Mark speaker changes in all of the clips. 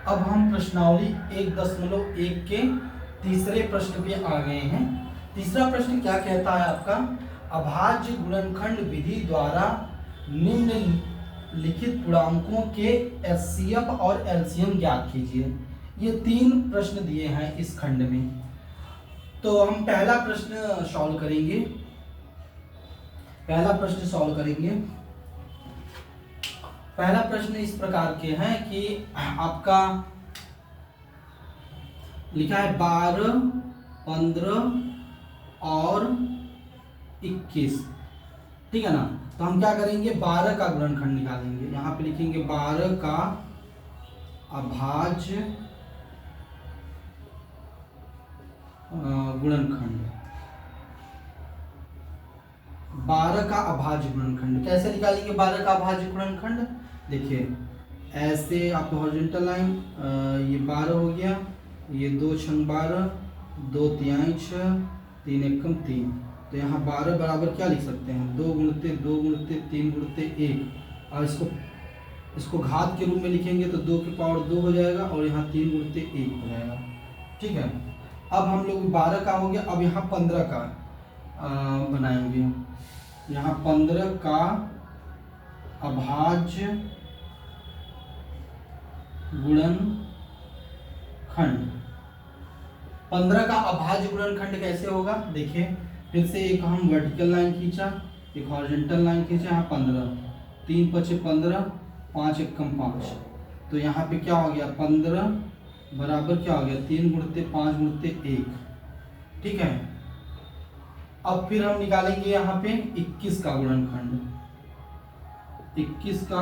Speaker 1: अब हम प्रश्नावली 1.1 के तीसरे प्रश्न पे आ गए हैं। तीसरा प्रश्न क्या कहता है आपका, अभाज्य गुणनखंड विधि द्वारा निम्नलिखित पूर्णांकों के एचसीएफ और एलसीएम ज्ञात कीजिए। ये 3 प्रश्न दिए हैं इस खंड में। तो हम पहला प्रश्न सॉल्व करेंगे। पहला प्रश्न इस प्रकार के हैं कि आपका लिखा है 12, 15 और 21, ठीक है ना। तो हम क्या करेंगे, 12 का गुणनखंड निकालेंगे। यहाँ पे लिखेंगे 12 का अभाज्य गुणनखंड। 12 का अभाज्य गुणनखंड कैसे निकालेंगे? 12 का अभाज्य गुणनखंड देखिए, ऐसे आपको हॉरिजॉन्टल लाइन, ये 12 हो गया, ये 2 छंग 12, 2 तिहाई 6, 3 एकम 3। तो यहाँ 12 बराबर क्या लिख सकते हैं, 2 गुणते 2 गुणते 3 गुणते 1। और इसको घात के रूप में लिखेंगे तो 2 की पावर 2 हो जाएगा और यहाँ 3 गुणते 1 हो जाएगा, ठीक है। अब हम लोग 12 का हो गया। अब यहाँ 15 का बनाएंगे। यहाँ 15 का अभाज्य गुणनखंड। 15 का अभाज्य गुणनखंड कैसे होगा, देखिए फिर से एक हम वर्टिकल लाइन खींचा, एक हॉरिजॉन्टल लाइन खींचा। यहाँ 15, 3 पचे 15, 5 एकम 5। तो यहाँ पे क्या हो गया, 15 बराबर क्या हो गया, 3 गुणते 5 गुणते 1, ठीक है। अब फिर हम निकालेंगे यहाँ पे 21 का गुणनखंड। 21 का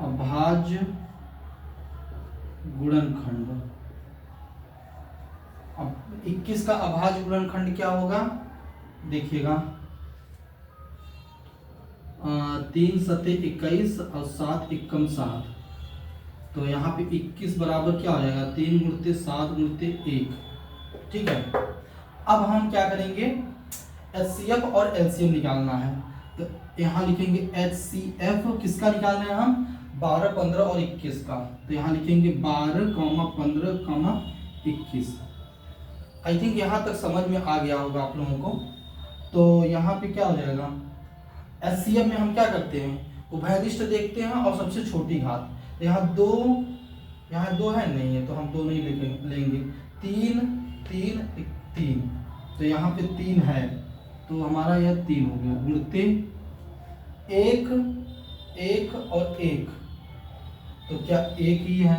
Speaker 1: अभाज्य गुणनखंड। अब 21 का अभाज्य गुणनखंड क्या होगा, देखिएगा 3 सते 21 और 7 एकम 7। तो यहाँ पे 21 बराबर क्या हो जाएगा, 3 गुणते 7 गुणते 1, ठीक है। अब हम क्या करेंगे, एचसीएफ और एलसीएम निकालना है। तो यहाँ लिखेंगे एचसीएफ किसका निकालना है हम, 12, 15 और 21 का। तो यहाँ लिखेंगे 12, 15, 21। आई थिंक यहाँ तक समझ में आ गया होगा आप लोगों को। तो यहाँ पे क्या हो जाएगा, एचसीएफ में हम क्या करते हैं, उभयनिष्ठ देखते हैं और सबसे छोटी घात। तो यहाँ 2 है नहीं है, तो हम 2 नहीं लेंगे। 3, 3, 3, तो यहाँ पे 3 है, तो हमारा यह 3 हो गया। गुणते 1, 1 और 1, तो क्या 1 ही है,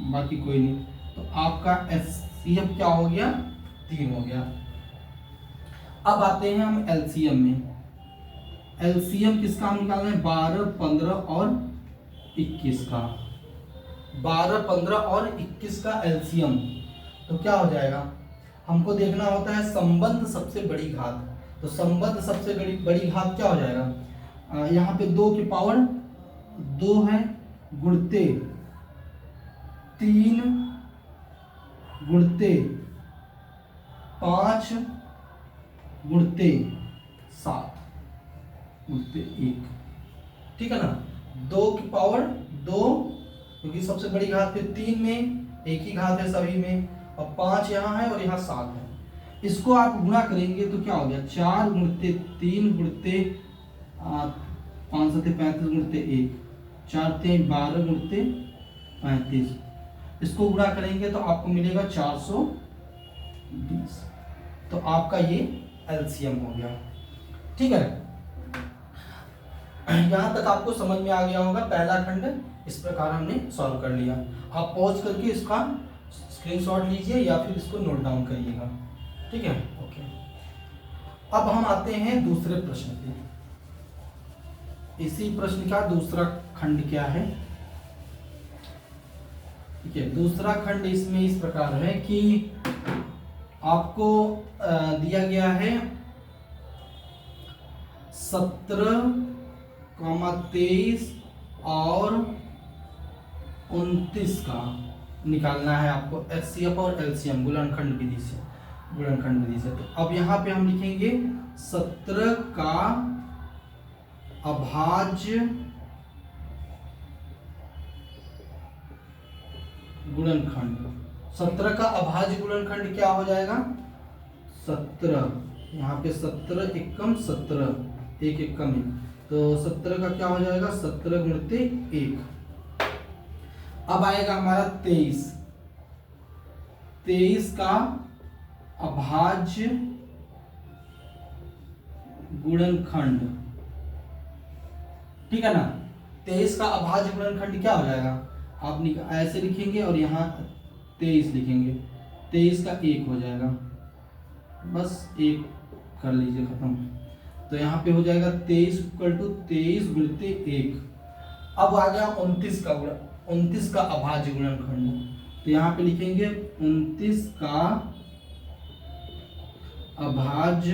Speaker 1: बाकी कोई नहीं। तो आपका एचसीएफ क्या हो गया, 3 हो गया। अब आते हैं हम एलसीएम में। एलसीएम किसका हम निकालना है, 12, 15 और 21 का। 12, 15 और 21 का एलसीएम। तो क्या हो जाएगा, हमको देखना होता है संबंध सबसे बड़ी घात। तो संबंध सबसे बड़ी घात क्या हो जाएगा, यहाँ पे 2 की पावर 2 है, गुणते 3 गुणते 5 गुणते 7 गुणते 1, ठीक है ना। 2 की पावर 2, क्योंकि सबसे बड़ी घात फिर 3 में एक ही घात है सभी में, और 5 यहाँ है और यहाँ 7 है। इसको आप गुणा करेंगे तो क्या हो गया, 4 गुणते 3 गुणते 5 सते 35 गुणते 1, 4 ते 12 गुणते 35। इसको गुणा करेंगे तो आपको मिलेगा 420। तो आपका ये एलसीएम हो गया, ठीक है। यहाँ तक आपको समझ में आ गया होगा। पहला खंड इस प्रकार हमने सॉल्व कर लिया। आप पॉज करके इसका स्क्रीनशॉट लीजिए या फिर इसको नोट डाउन करिएगा, ठीक है, ओके। अब हम आते हैं दूसरे प्रश्न पे। इसी प्रश्न का दूसरा खंड क्या है, ठीक है। दूसरा खंड इसमें इस प्रकार है कि आपको दिया गया है 17, 23 और 29 का निकालना है आपको, एचसीएफ और एलसीएम गुणनखंड विधि से। तो अब यहाँ पे हम लिखेंगे 17 का अभाज्य गुणनखंड। 17 का अभाज्य गुणनखंड क्या हो जाएगा? 17, यहाँ पे 17 एकम 17, एक एकम एक, तो 17 का क्या हो जाएगा? 17 गुणित 1। अब आएगा हमारा 23, 23 का अभाज्य गुणनखंड, ठीक है ना। 23 का अभाज्य गुणनखंड क्या हो जाएगा? आप ऐसे लिखेंगे और यहाँ 23 लिखेंगे, 23 का 1 हो जाएगा, बस 1 कर लीजिए, खत्म। तो यहाँ पे हो जाएगा 23 इक्वल टू 23 गुणित 1। अब आ गया 29 का 29 का अभाज्य गुणनखंड, तो यहाँ पे लिखेंगे 29 का अभाज्य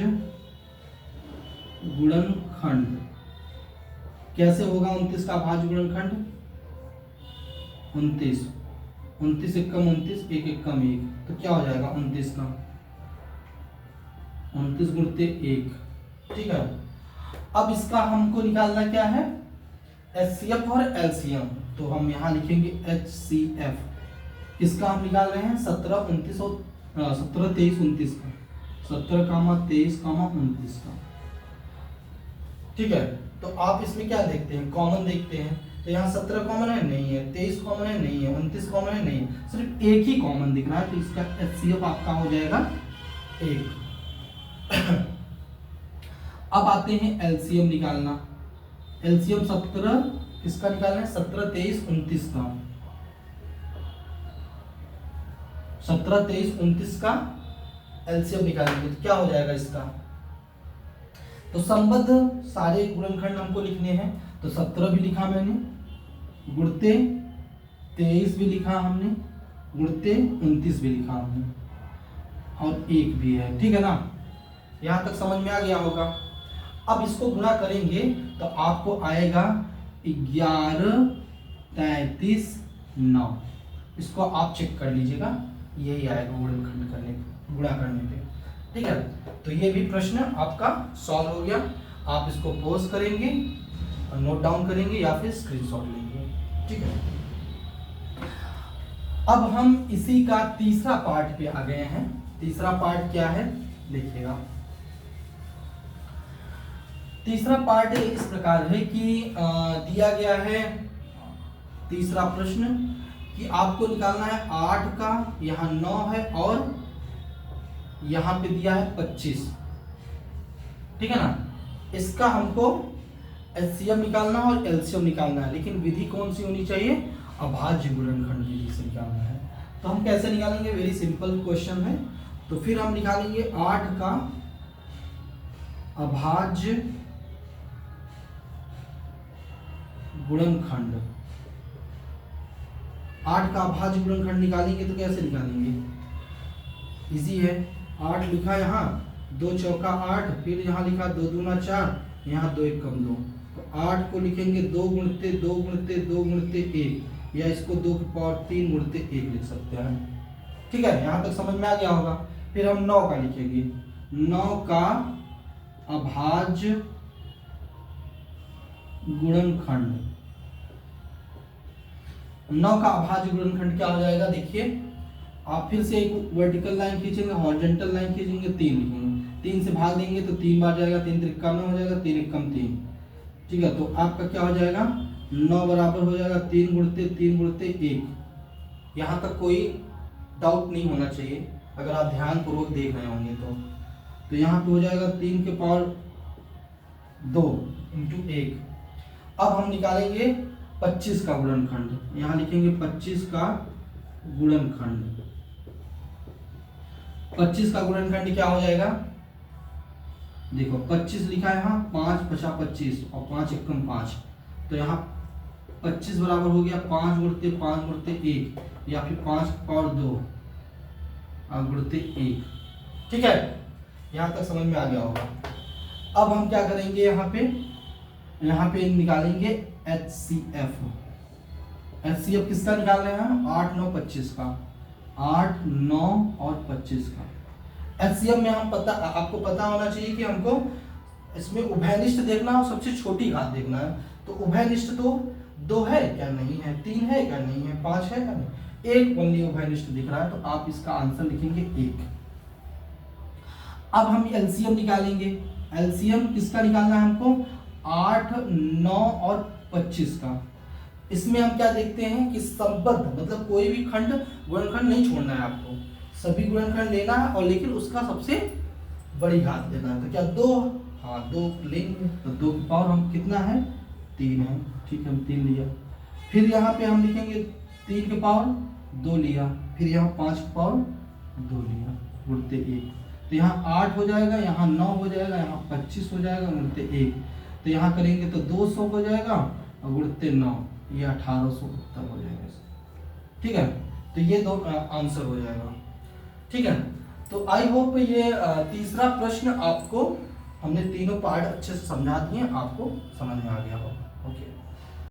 Speaker 1: गुणनखंड। कैसे होगा 29 का अभाज्य गुणनखंड? 29, 29 एकम 29, एक एकम 1, तो क्या हो जाएगा 29 का 29 गुणित 1, ठीक है। अब इसका हमको निकालना क्या है? HCF और LCM, तो हम यहाँ लिखेंगे HCF। इसका हम निकाल रहे हैं 17, 29 और 17, 23, 29 का, 17, 23, 29 का, ठीक है। तो आप इसमें क्या देखते हैं? कॉमन देखते हैं, तो यहाँ 17 कॉमन है, नहीं है, 23 कॉमन है, नहीं है, 29 कॉमन है, नहीं है, सिर्फ एक ही कॉमन दिख रहा है, तो इसका HCF आपका हो जाएगा 1। अब आते हैं LCM निकालना। LCM 17 किसका निकालना है? 17, 23, 29 का, 17, 23, 29 का LCM निकालेंगे, तो क्या हो जाएगा इसका? तो संबद्ध सारे गुणनखंड हमको लिखने हैं, तो 17 भी लिखा मैंने, गुणते 23 भी लिखा हमने, गुणते 29 भी लिखा हमने, और 1 भी है, ठीक है ना। यहाँ तक समझ में आ गया होगा। अब इसको गुणा करेंगे तो आपको आएगा 11, 33, 9। इसको आप चेक कर लीजिएगा, यही आएगा गुणनखंड करने पे, गुणा करने पे, ठीक है। तो ये भी प्रश्न आपका सॉल्व हो गया। आप इसको पॉज करेंगे और नोट डाउन करेंगे या फिर स्क्रीनशॉट लेंगे, ठीक है। अब हम इसी का तीसरा पार्ट पे आ गए हैं। तीसरा पार्ट क्या है देखिएगा। तीसरा पार्ट इस प्रकार है कि दिया गया है तीसरा प्रश्न कि आपको निकालना है 8 का, यहाँ 9 है और यहाँ पे दिया है 25, ठीक है ना। इसका हमको HCM निकालना है और LCM निकालना है, लेकिन विधि कौन सी होनी चाहिए? अभाज्य गुणनखंड विधि से निकालना है। तो हम कैसे निकालेंगे? वेरी सिंपल क्वेश्चन है। तो फिर हम निकालेंगे 8 का अभाज्य गुणनखंड। 8 का अभाज्य गुणनखंड निकालेंगे तो कैसे निकालेंगे? इजी है। 8 लिखा यहाँ, 2 चौका 8, फिर यहाँ लिखा 2 दूना 4, यहाँ 2 एकम 2, तो 8 को लिखेंगे 2 गुणते 2 गुणते 2 गुणते 1, या इसको 2 की पावर 3 गुणते 1 लिख सकते हैं, ठीक है। यहाँ तक समझ में आ गया होगा। फिर हम 9 का लिखेंगे, 9 का अभाज्य गुणनखंड। 9 का अभाज्य गुणनखंड क्या हो जाएगा? देखिए, आप फिर से एक वर्टिकल लाइन खींचेंगे, हॉरिजॉन्टल लाइन खींचेंगे, 3 लिखेंगे, 3 से भाग देंगे तो 3 बार जाएगा, 3 त्रिका 9 हो जाएगा, 3 एकम 3, ठीक है। तो आपका क्या हो जाएगा? 9 बराबर हो जाएगा 3 गुणते 3 गुणते 1। यहाँ तक कोई डाउट नहीं होना चाहिए अगर आप ध्यान पूर्वक देख रहे होंगे तो यहाँ पे हो जाएगा 3 के पावर 2 इंटू 1। अब हम निकालेंगे 25 का गुणनखंड। यहाँ लिखेंगे 25 का गुणनखंड। 25 का गुणनखंड क्या हो जाएगा? देखो 25 लिखा है यहाँ, 5 पचा 25 और 5 एकम 5, तो यहाँ 25 बराबर हो गया 5 गुणते 5 गुणते 1, या फिर 5 पावर 2 गुणते 1, ठीक है। यहाँ तक समझ में आ गया होगा। अब हम क्या करेंगे? यहाँ पे निकालेंगे HCF। HCF किसका निकाल रहे हैं? 8, 9, 25 का, 8, 9 और 25 का। HCF में हम आपको पता होना चाहिए कि हमको इसमें उभयनिष्ठ देखना है और सबसे छोटी घात देखना है। तो उभयनिष्ठ तो 2 है क्या? नहीं है। 3 है क्या? नहीं है। 5 है क्या? नहीं। एक ओनली ओभाइनिस्ट दिख रहा है, तो आप इसका आंसर लिखेंगे 1। अब हम एलसीएम निकालेंगे। एलसीएम किसका निकालना है हमको? 8, 9 और 25 का। इसमें हम क्या देखते हैं कि संबद्ध मतलब कोई भी खंड गुणनखंड नहीं छोड़ना है आपको, सभी गुणनखंड लेना है और लेकिन उसका सबसे बड़ी घात लेना है। तो क्या 2? हाँ 2 लेंगे, तो 2 की पावर हम कितना है? 3 है। ठीक है, हम 3 लिया। फिर यहाँ पे हम लिखेंगे 3 के पावर 2 लिया, फिर यहाँ 5 के पावर 2 लिया, गुणते 1। तो यहाँ 8 हो जाएगा, यहाँ 9 हो जाएगा, यहाँ 25 हो जाएगा, गुणते 1। तो यहाँ करेंगे तो 200 हो जाएगा और गुणते 9, ये 1800 उत्तर हो जाएगा। ठीक है, तो ये दो आंसर हो जाएगा। ठीक है, तो आई होप ये तीसरा प्रश्न आपको हमने तीनों पार्ट अच्छे से समझा दिए, आपको समझ में आ गया होगा। ओके।